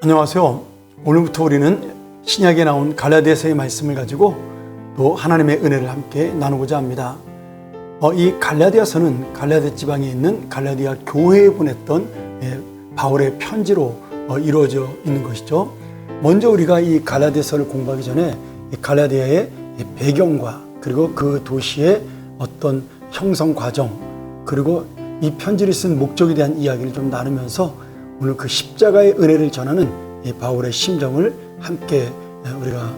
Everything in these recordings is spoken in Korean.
안녕하세요. 오늘부터 우리는 신약에 나온 갈라디아서의 말씀을 가지고 또 하나님의 은혜를 함께 나누고자 합니다. 이 갈라디아서는 갈라디아 지방에 있는 갈라디아 교회에 보냈던 바울의 편지로 이루어져 있는 것이죠. 먼저 우리가 이 갈라디아서를 공부하기 전에 갈라디아의 배경과 그리고 그 도시의 어떤 형성 과정, 그리고 이 편지를 쓴 목적에 대한 이야기를 좀 나누면서 오늘 그 십자가의 은혜를 전하는 이 바울의 심정을 함께 우리가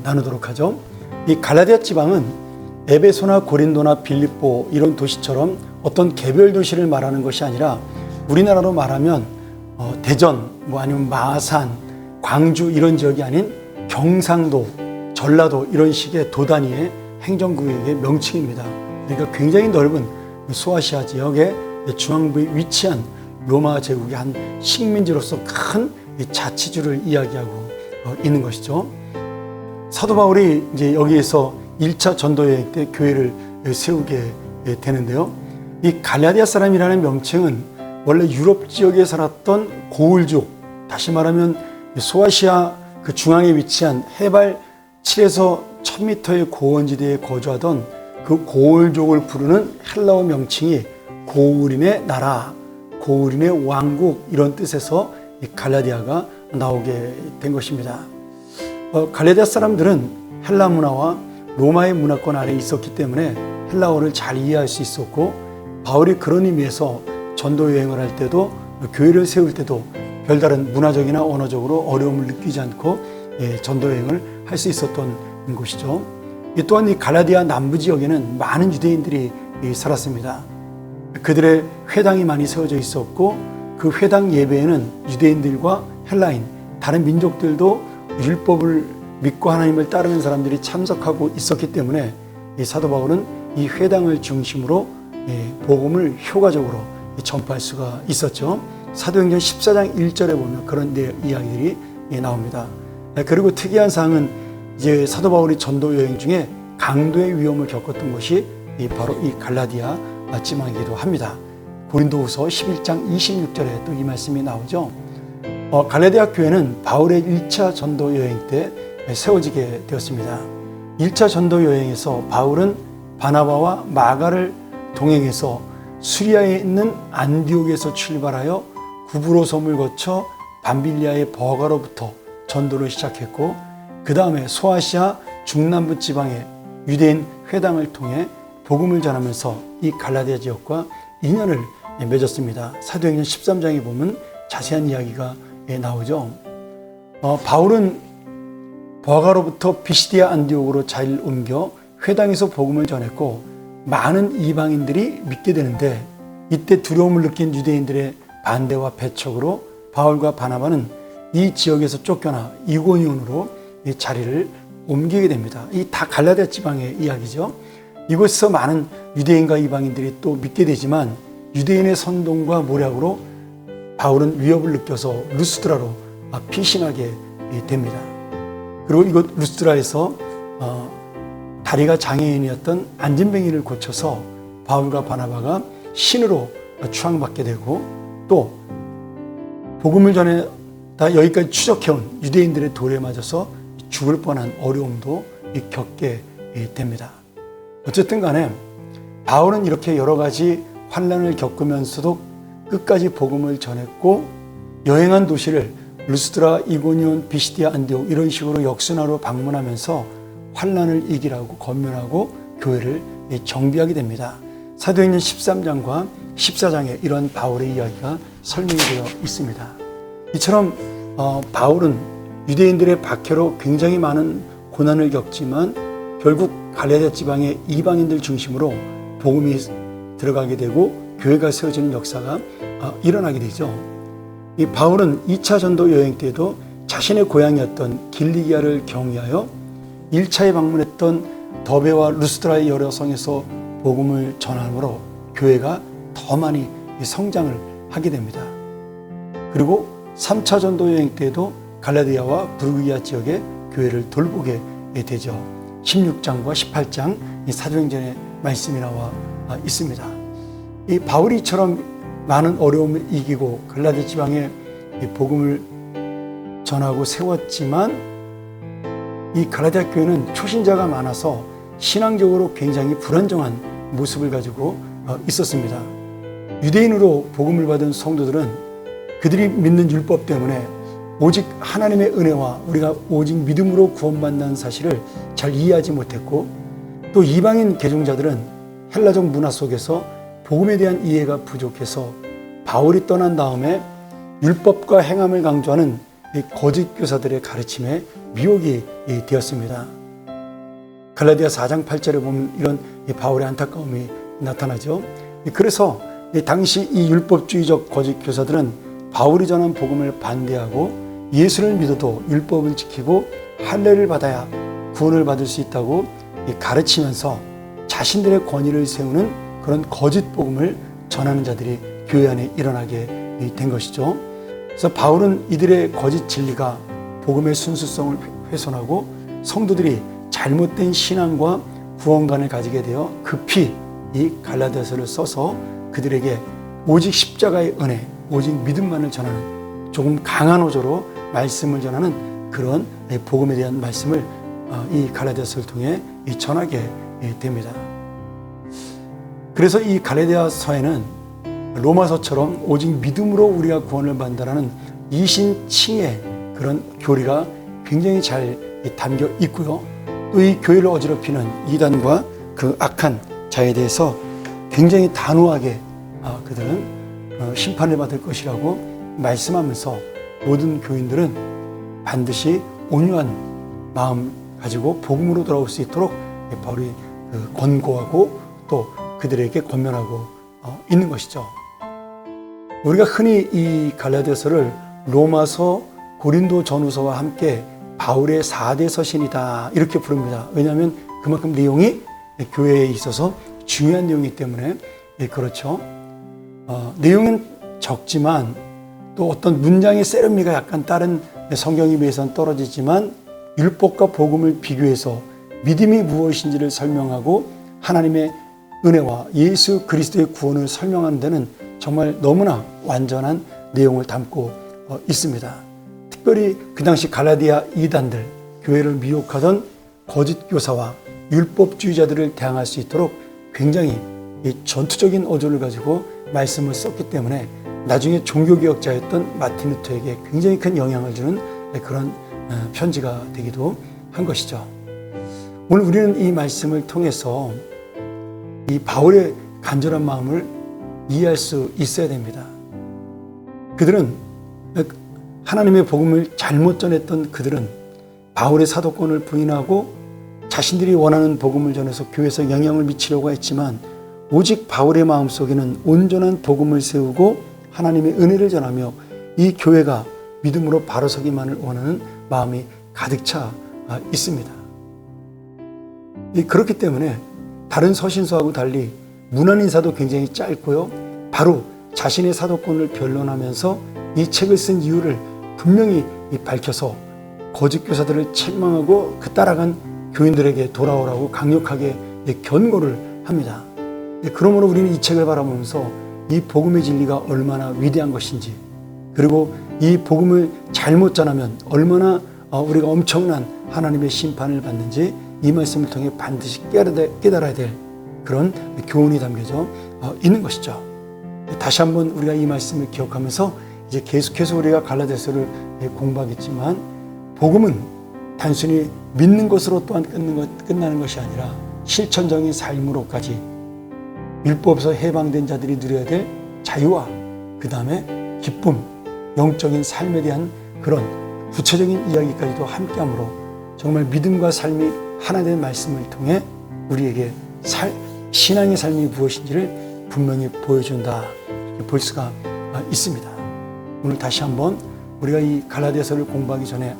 나누도록 하죠. 이 갈라디아 지방은 에베소나 고린도나 빌립보 이런 도시처럼 어떤 개별 도시를 말하는 것이 아니라 우리나라로 말하면 대전, 아니면 마산, 광주 이런 지역이 아닌 경상도, 전라도 이런 식의 도 단위의 행정구역의 명칭입니다. 그러니까 굉장히 넓은 소아시아 지역의 중앙부에 위치한 로마 제국의 한 식민지로서 큰 자치주를 이야기하고 있는 것이죠. 사도 바울이 이제 여기에서 1차 전도 여행 때 교회를 세우게 되는데요. 이 갈라디아 사람이라는 명칭은 원래 유럽 지역에 살았던 고울족, 다시 말하면 소아시아 그 중앙에 위치한 해발 7에서 1000m의 고원지대에 거주하던 그 고울족을 부르는 헬라어 명칭이 고울인의 나라, 고울인의 왕국 이런 뜻에서 이 갈라디아가 나오게 된 것입니다. 갈라디아 사람들은 헬라 문화와 로마의 문화권 아래에 있었기 때문에 헬라어를 잘 이해할 수 있었고, 바울이 그런 의미에서 전도 여행을 할 때도 교회를 세울 때도 별다른 문화적이나 언어적으로 어려움을 느끼지 않고 전도 여행을 할 수 있었던 곳이죠. 또한 이 갈라디아 남부 지역에는 많은 유대인들이 살았습니다. 그들의 회당이 많이 세워져 있었고, 그 회당 예배에는 유대인들과 헬라인, 다른 민족들도 율법을 믿고 하나님을 따르는 사람들이 참석하고 있었기 때문에 이 사도 바울은 이 회당을 중심으로 복음을 효과적으로 전파할 수가 있었죠. 사도행전 14장 1절에 보면 그런 이야기들이 나옵니다. 그리고 특이한 사항은 이제 사도 바울이 전도 여행 중에 강도의 위험을 겪었던 것이 바로 이 갈라디아 지방이기도 합니다. 고린도후서 11장 26절에 또 이 말씀이 나오죠. 갈라디아 교회는 바울의 1차 전도 여행 때 세워지게 되었습니다. 1차 전도 여행에서 바울은 바나바와 마가를 동행해서 수리아에 있는 안디옥에서 출발하여 구브로 섬을 거쳐 밤빌리아의 버가로부터 전도를 시작했고, 그 다음에 소아시아 중남부 지방의 유대인 회당을 통해 복음을 전하면서 이 갈라디아 지역과 인연을 맺었습니다. 사도행전 13장에 보면 자세한 이야기가 나오죠. 바울은 버가로부터 비시디아 안디옥으로 잘 옮겨 회당에서 복음을 전했고, 많은 이방인들이 믿게 되는데, 이때 두려움을 느낀 유대인들의 반대와 배척으로 바울과 바나바는 이 지역에서 쫓겨나 이고니온으로 이 자리를 옮기게 됩니다. 이 다 갈라디아 지방의 이야기죠. 이곳에서 많은 유대인과 이방인들이 또 믿게 되지만, 유대인의 선동과 모략으로 바울은 위협을 느껴서 루스드라로 피신하게 됩니다. 그리고 이곳 루스드라에서 다리가 장애인이었던 안진뱅이를 고쳐서 바울과 바나바가 신으로 추앙받게 되고, 또 복음을 전에다 여기까지 추적해온 유대인들의 돌에 맞아서 죽을 뻔한 어려움도 겪게 됩니다. 어쨌든 간에 바울은 이렇게 여러 가지 환난을 겪으면서도 끝까지 복음을 전했고, 여행한 도시를 루스드라, 이고니온, 비시디아, 안디옥 이런 식으로 역순화로 방문하면서 환난을 이기라고 권면하고 교회를 정비하게 됩니다. 사도행전 13장과 14장에 이런 바울의 이야기가 설명이 되어 있습니다. 이처럼 바울은 유대인들의 박해로 굉장히 많은 고난을 겪지만 결국 갈라디아 지방의 이방인들 중심으로 복음이 들어가게 되고 교회가 세워지는 역사가 일어나게 되죠. 이 바울은 2차 전도 여행 때도 자신의 고향이었던 길리기아를 경유하여 1차에 방문했던 더베와 루스드라의 여러 성에서 복음을 전함으로 교회가 더 많이 성장을 하게 됩니다. 그리고 3차 전도 여행 때도 갈라디아와 부르기아 지역의 교회를 돌보게 되죠. 16장과 18장 사도행전의 말씀이 나와 있습니다. 이 바울이처럼 많은 어려움을 이기고 갈라디아 지방의 복음을 전하고 세웠지만 이 갈라디아 교회는 초신자가 많아서 신앙적으로 굉장히 불안정한 모습을 가지고 있었습니다. 유대인으로 복음을 받은 성도들은 그들이 믿는 율법 때문에 오직 하나님의 은혜와 우리가 오직 믿음으로 구원받는 사실을 잘 이해하지 못했고, 또 이방인 개종자들은 헬라적 문화 속에서 복음에 대한 이해가 부족해서 바울이 떠난 다음에 율법과 행함을 강조하는 거짓 교사들의 가르침에 미혹이 되었습니다. 갈라디아 4장 8절에 보면 이런 바울의 안타까움이 나타나죠. 그래서 당시 이 율법주의적 거짓 교사들은 바울이 전한 복음을 반대하고 예수를 믿어도 율법을 지키고 할례를 받아야 구원을 받을 수 있다고 가르치면서 자신들의 권위를 세우는 그런 거짓 복음을 전하는 자들이 교회 안에 일어나게 된 것이죠. 그래서 바울은 이들의 거짓 진리가 복음의 순수성을 훼손하고 성도들이 잘못된 신앙과 구원관을 가지게 되어 급히 이 갈라디아서를 써서 그들에게 오직 십자가의 은혜, 오직 믿음만을 전하는 조금 강한 어조로 말씀을 전하는 그런 복음에 대한 말씀을 이 갈라디아서를 통해 전하게 됩니다. 그래서 이 갈라디아서에는 로마서처럼 오직 믿음으로 우리가 구원을 받는다는 이신칭의 그런 교리가 굉장히 잘 담겨 있고요. 또 이 교회를 어지럽히는 이단과 그 악한 자에 대해서 굉장히 단호하게 그들은 심판을 받을 것이라고 말씀하면서 모든 교인들은 반드시 온유한 마음 가지고 복음으로 돌아올 수 있도록 바울이 권고하고 또 그들에게 권면하고 있는 것이죠. 우리가 흔히 이 갈라디아서를 로마서, 고린도 전후서와 함께 바울의 4대 서신이다 이렇게 부릅니다. 왜냐하면 그만큼 내용이 교회에 있어서 중요한 내용이기 때문에 그렇죠. 내용은 적지만 또 어떤 문장의 세련미가 약간 다른 성경에 비해서는 떨어지지만 율법과 복음을 비교해서 믿음이 무엇인지를 설명하고 하나님의 은혜와 예수 그리스도의 구원을 설명하는 데는 정말 너무나 완전한 내용을 담고 있습니다. 특별히 그 당시 갈라디아 이단들, 교회를 미혹하던 거짓 교사와 율법주의자들을 대항할 수 있도록 굉장히 전투적인 어조를 가지고 말씀을 썼기 때문에 나중에 종교개혁자였던 마틴 루터에게 굉장히 큰 영향을 주는 그런 편지가 되기도 한 것이죠. 오늘 우리는 이 말씀을 통해서 이 바울의 간절한 마음을 이해할 수 있어야 됩니다. 그들은 하나님의 복음을 잘못 전했던 그들은 바울의 사도권을 부인하고 자신들이 원하는 복음을 전해서 교회에서 영향을 미치려고 했지만 오직 바울의 마음속에는 온전한 복음을 세우고 하나님의 은혜를 전하며 이 교회가 믿음으로 바로 서기만을 원하는 마음이 가득 차 있습니다. 그렇기 때문에 다른 서신서하고 달리 문안인사도 굉장히 짧고요. 바로 자신의 사도권을 변론하면서 이 책을 쓴 이유를 분명히 밝혀서 거짓 교사들을 책망하고 그 따라간 교인들에게 돌아오라고 강력하게 견고를 합니다. 그러므로 우리는 이 책을 바라보면서 이 복음의 진리가 얼마나 위대한 것인지, 그리고 이 복음을 잘못 전하면 얼마나 우리가 엄청난 하나님의 심판을 받는지 이 말씀을 통해 반드시 깨달아야 될 그런 교훈이 담겨져 있는 것이죠. 다시 한번 우리가 이 말씀을 기억하면서 이제 계속해서 우리가 갈라디아서를 공부하겠지만, 복음은 단순히 믿는 것으로 또한 끝나는 것이 아니라 실천적인 삶으로까지 율법에서 해방된 자들이 누려야 될 자유와 그 다음에 기쁨, 영적인 삶에 대한 그런 구체적인 이야기까지도 함께하므로 정말 믿음과 삶이 하나 된 말씀을 통해 우리에게 신앙의 삶이 무엇인지를 분명히 보여준다, 이렇게 볼 수가 있습니다. 오늘 다시 한번 우리가 이 갈라디아서를 공부하기 전에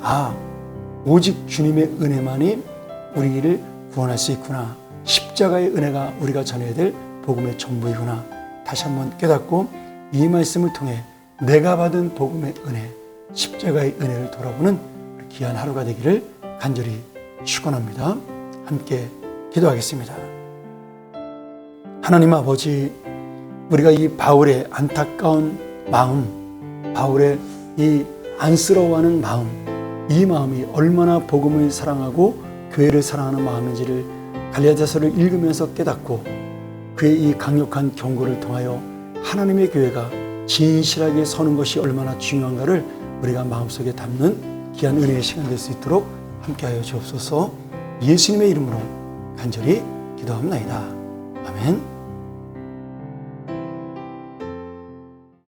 오직 주님의 은혜만이 우리를 구원할 수 있구나, 십자가의 은혜가 우리가 전해야 될 복음의 전부이구나 다시 한번 깨닫고 이 말씀을 통해 내가 받은 복음의 은혜, 십자가의 은혜를 돌아보는 귀한 하루가 되기를 간절히 축원합니다. 함께 기도하겠습니다. 하나님 아버지, 우리가 이 바울의 안타까운 마음, 바울의 이 안쓰러워하는 마음, 이 마음이 얼마나 복음을 사랑하고 교회를 사랑하는 마음인지를 갈라디아서를 읽으면서 깨닫고 그의 이 강력한 경고를 통하여 하나님의 교회가 진실하게 서는 것이 얼마나 중요한가를 우리가 마음속에 담는 귀한 은혜의 시간 될 수 있도록 함께하여 주옵소서. 예수님의 이름으로 간절히 기도합나이다. 아멘.